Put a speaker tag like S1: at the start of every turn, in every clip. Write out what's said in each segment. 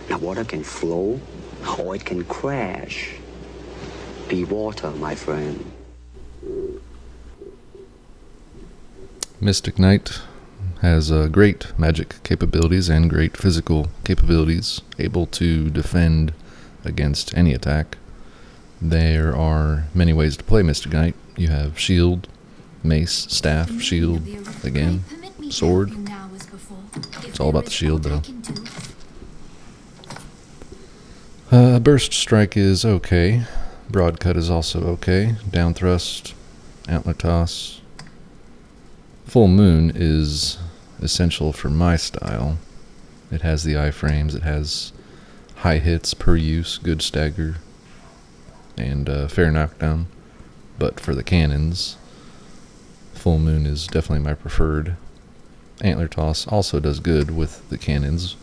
S1: Now water can flow or it can crash. Be water, my friend.
S2: Mystic Knight has great magic capabilities and great physical capabilities, able to defend against any attack. There are many ways to play Mystic Knight. You have shield, mace, staff, shield, again, sword. It's all about the shield, though. Burst strike is okay. Broad cut is also okay. Down thrust, antler toss. Full moon is essential for my style. It has the iframes, it has high hits per use, good stagger, and fair knockdown. But for the cannons, full moon is definitely my preferred. Antler toss also does good with the cannons,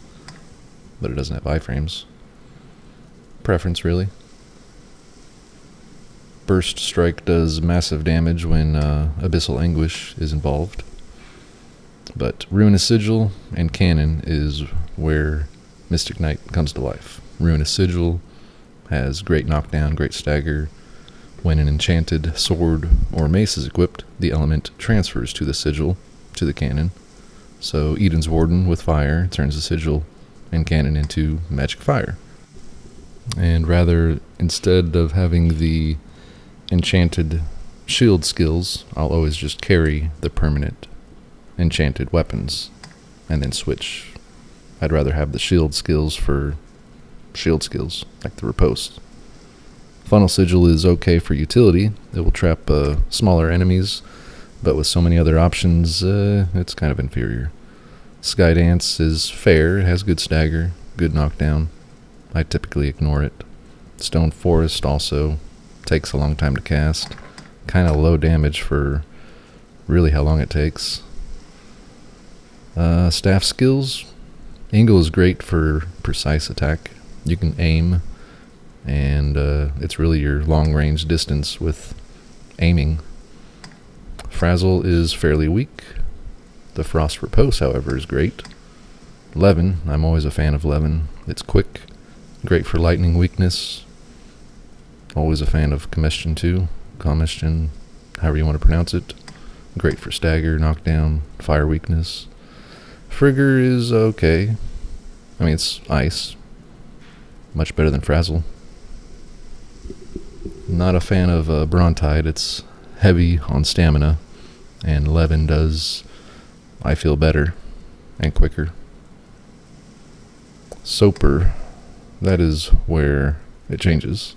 S2: but it doesn't have iframes. Preference, really. Burst strike does massive damage when Abyssal Anguish is involved. But Ruinous Sigil and Cannon is where Mystic Knight comes to life. Ruinous Sigil has great knockdown, great stagger. When an enchanted sword or mace is equipped, the element transfers to the sigil, to the cannon. So Eden's Warden with fire turns the sigil and cannon into magic fire. And rather, instead of having the enchanted shield skills, I'll always just carry the permanent enchanted weapons and then switch. I'd rather have the shield skills for shield skills, like the riposte. Funnel Sigil is okay for utility. It will trap smaller enemies, but with so many other options, it's kind of inferior. Skydance is fair. It has good stagger, good knockdown. I typically ignore it. Stone Forest also takes a long time to cast. Kind of low damage for really how long it takes. Staff skills. Ingle is great for precise attack. You can aim, and it's really your long-range distance with aiming. Frazzle is fairly weak. The Frost Riposte, however, is great. Levin, I'm always a fan of Levin. It's quick, great for lightning weakness. Always a fan of Combustion too. Combustion, however you want to pronounce it. Great for stagger, knockdown, fire weakness. Frigger is okay. I mean, it's ice. Much better than Frazzle. Not a fan of Brontide. It's heavy on stamina, and Levin does, I feel, better and quicker. Soper, that is where it changes.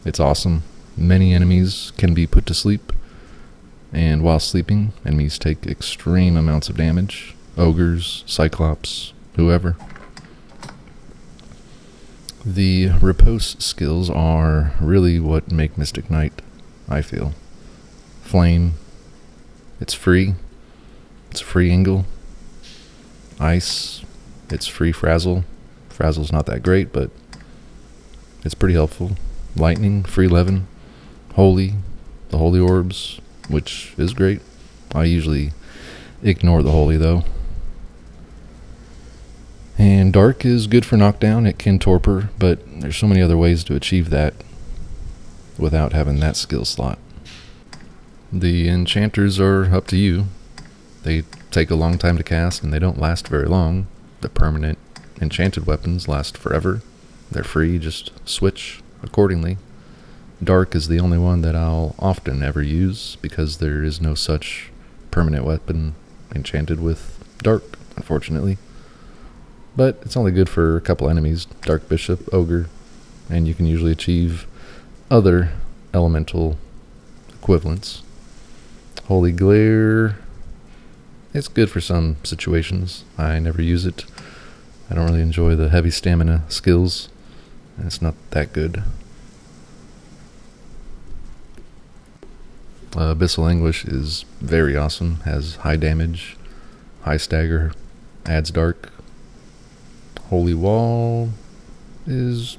S2: It's awesome. Many enemies can be put to sleep, and while sleeping, enemies take extreme amounts of damage. Ogres, Cyclops, whoever. The riposte skills are really what make Mystic Knight, I feel. Flame, it's free. It's free Ingle. Ice, it's free Frazzle. Frazzle's not that great, but it's pretty helpful. Lightning, free Levin. Holy, the Holy Orbs, which is great. I usually ignore the Holy, though. And Dark is good for knockdown. It can torpor, but there's so many other ways to achieve that without having that skill slot. The enchanters are up to you. They take a long time to cast, and they don't last very long. The permanent enchanted weapons last forever. They're free, just switch accordingly. Dark is the only one that I'll often ever use, because there is no such permanent weapon enchanted with Dark, unfortunately. But it's only good for a couple enemies, Dark Bishop, Ogre, and you can usually achieve other elemental equivalents. Holy Glare, it's good for some situations. I never use it. I don't really enjoy the heavy stamina skills, and it's not that good. Abyssal Anguish is very awesome, has high damage, high stagger, adds dark. Holy Wall is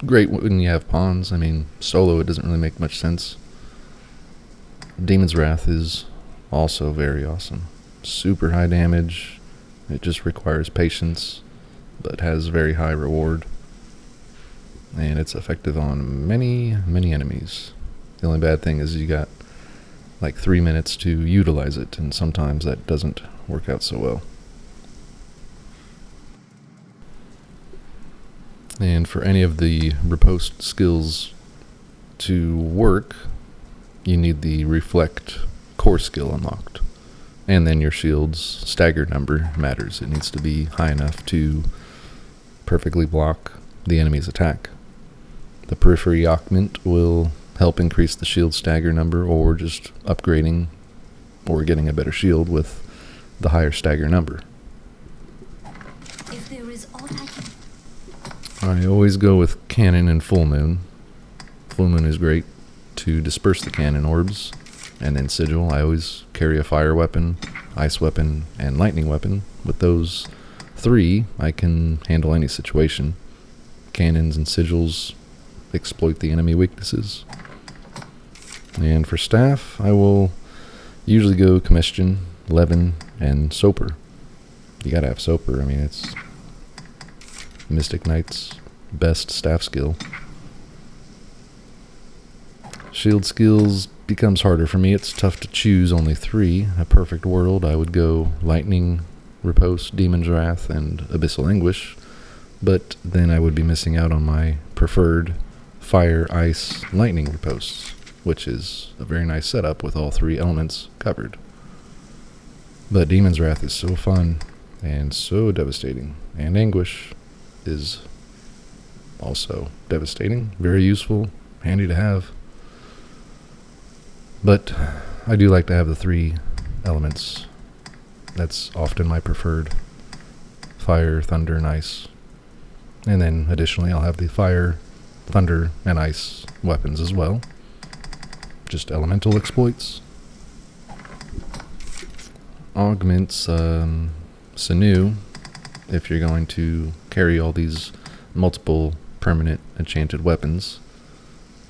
S2: great when you have pawns. I mean, solo it doesn't really make much sense. Demon's Wrath is also very awesome. Super high damage. It just requires patience, but has very high reward. and it's effective on many, many enemies. The only bad thing is you got like 3 minutes to utilize it, and sometimes that doesn't work out so well. And for any of the riposte skills to work, you need the reflect core skill unlocked. And then your shield's stagger number matters. It needs to be high enough to perfectly block the enemy's attack. The periphery augment will help increase the shield stagger number, or just upgrading or getting a better shield with the higher stagger number.
S3: If there is aught I can...
S2: I always go with cannon and full moon. Full moon is great to disperse the cannon orbs, and then sigil. I always carry a fire weapon, ice weapon, and lightning weapon. With those 3, I can handle any situation. Cannons and sigils exploit the enemy weaknesses. And for staff, I will usually go Commission, Levin, and Soper. You gotta have Soper. I mean, it's Mystic Knight's best staff skill. Shield skills becomes harder for me. It's tough to choose only 3. A perfect world, I would go Lightning, Riposte, Demon's Wrath, and Abyssal Anguish. But then I would be missing out on my preferred Fire, Ice, Lightning ripostes, which is a very nice setup with all 3 elements covered. But Demon's Wrath is so fun and so devastating, and Anguish is also devastating, very useful, handy to have. But I do like to have the 3 elements. That's often my preferred: fire, thunder, and ice. And then additionally I'll have the fire, thunder, and ice weapons as well. Just elemental exploits. Augments, Sinew, if you're going to carry all these multiple permanent enchanted weapons.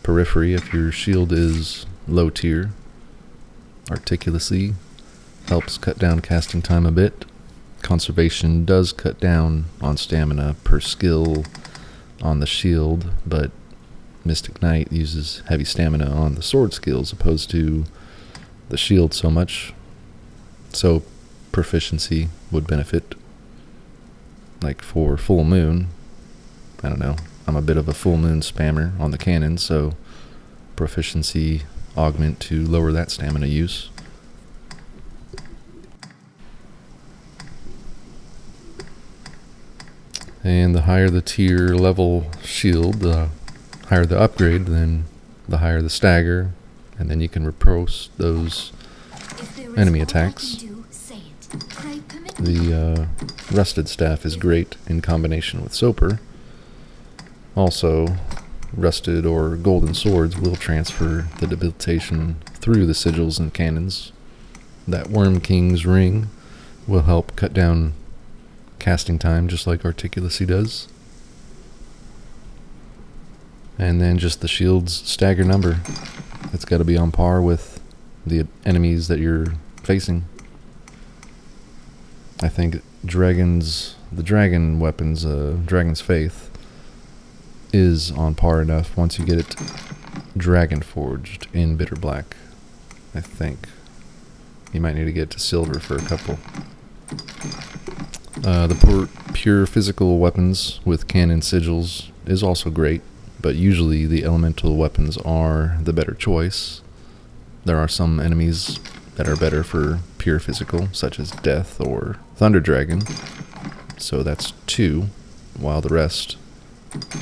S2: Periphery, if your shield is low tier. Articulacy helps cut down casting time a bit. Conservation does cut down on stamina per skill on the shield, but Mystic Knight uses heavy stamina on the sword skills opposed to the shield so much. So proficiency would benefit. Like for full moon, I don't know, I'm a bit of a full moon spammer on the cannon, so proficiency augment to lower that stamina use. And the higher the tier level shield, the higher the upgrade, then the higher the stagger, and then you can riposte those enemy attacks. The rusted staff is great in combination with Soper. Also, rusted or golden swords will transfer the debilitation through the sigils and cannons. That Worm King's ring will help cut down casting time just like Articulacy does. And then just the shield's stagger number. It's got to be on par with the enemies that you're facing. I think the dragon weapons, Dragon's Faith, is on par enough once you get it dragon forged in bitter black. I think you might need to get to silver for a couple. The pure physical weapons with cannon sigils is also great, but usually the elemental weapons are the better choice. There are some enemies that are better for pure physical, such as Death or Thunder Dragon, so that's 2, while the rest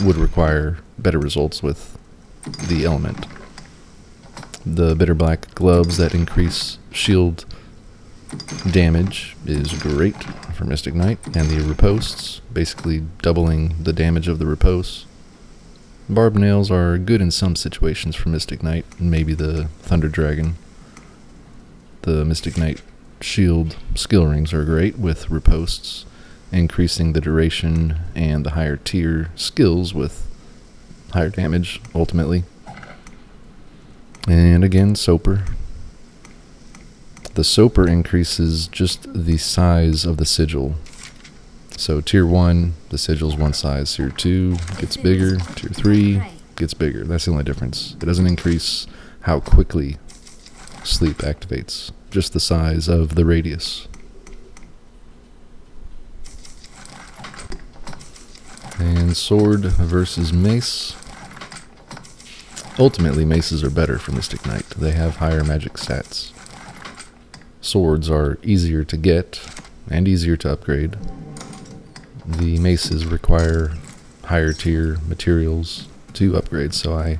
S2: would require better results with the element. The bitter black gloves that increase shield damage is great for Mystic Knight, and the ripostes, basically doubling the damage of the riposte. Barbed nails are good in some situations for Mystic Knight, and maybe the Thunder Dragon. The Mystic Knight shield skill rings are great with ripostes, increasing the duration and the higher tier skills with higher damage, ultimately. And again, Soper. The Soper increases just the size of the sigil. So tier 1, the sigil's one size. Tier 2 gets bigger. Tier 3 gets bigger. That's the only difference. It doesn't increase how quickly sleep activates, just the size of the radius. And sword versus mace. Ultimately, maces are better for Mystic Knight. They have higher magic stats. Swords are easier to get and easier to upgrade. The maces require higher tier materials to upgrade, so I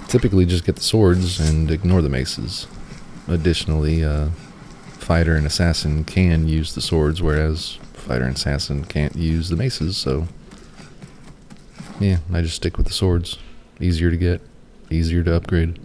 S2: typically just get the swords and ignore the maces. Additionally, fighter and assassin can use the swords, whereas fighter and assassin can't use the maces, so yeah, I just stick with the swords. Easier to get, easier to upgrade.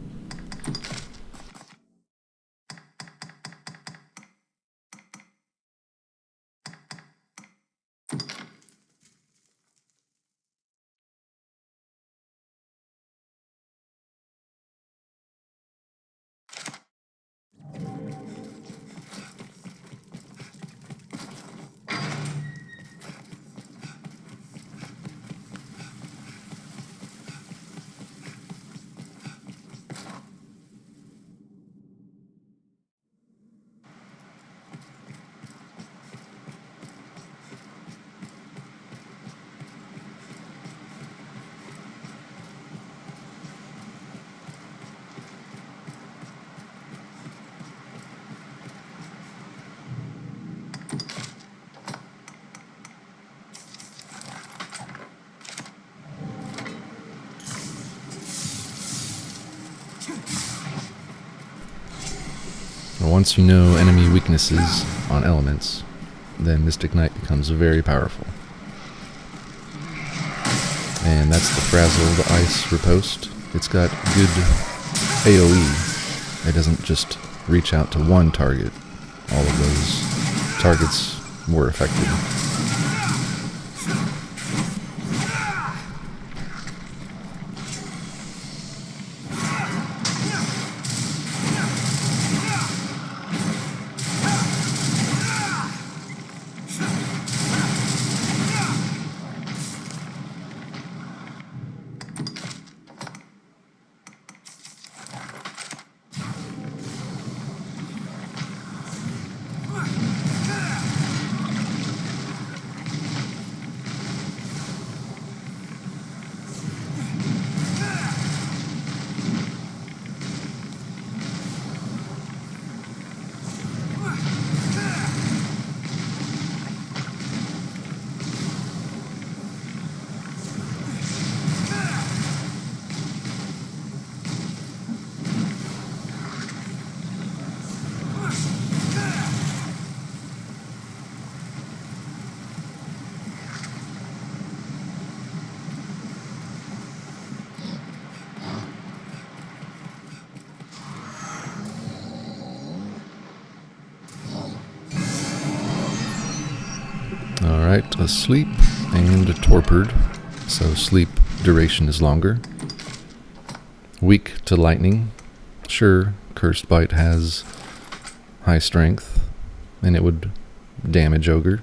S2: Once you know enemy weaknesses on elements, then Mystic Knight becomes very powerful. And that's the Frazzle, the Ice Riposte. It's got good AoE. It doesn't just reach out to one target. All of those targets were affected. Alright, asleep and torpid, so sleep duration is longer. Weak to lightning. Sure, Cursed Bite has high strength, and it would damage Ogre,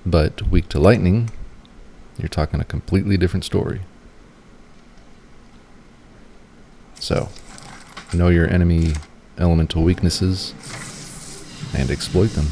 S2: but weak to lightning, you're talking a completely different story. So, know your enemy elemental weaknesses and exploit them.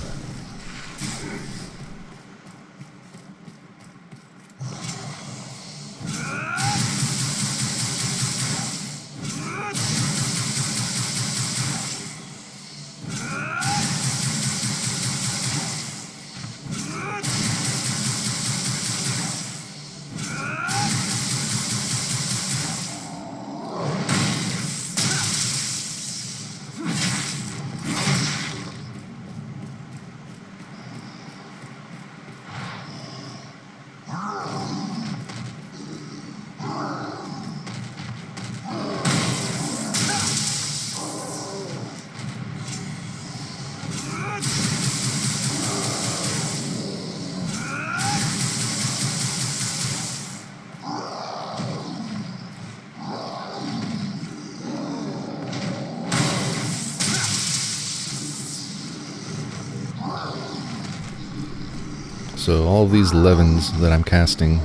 S2: So all of these levens that I'm casting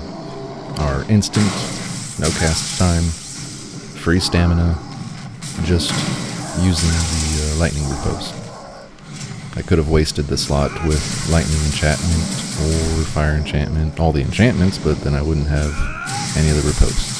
S2: are instant, no cast time, free stamina, just using the lightning riposte. I could have wasted the slot with lightning enchantment or fire enchantment, all the enchantments, but then I wouldn't have any of the ripostes.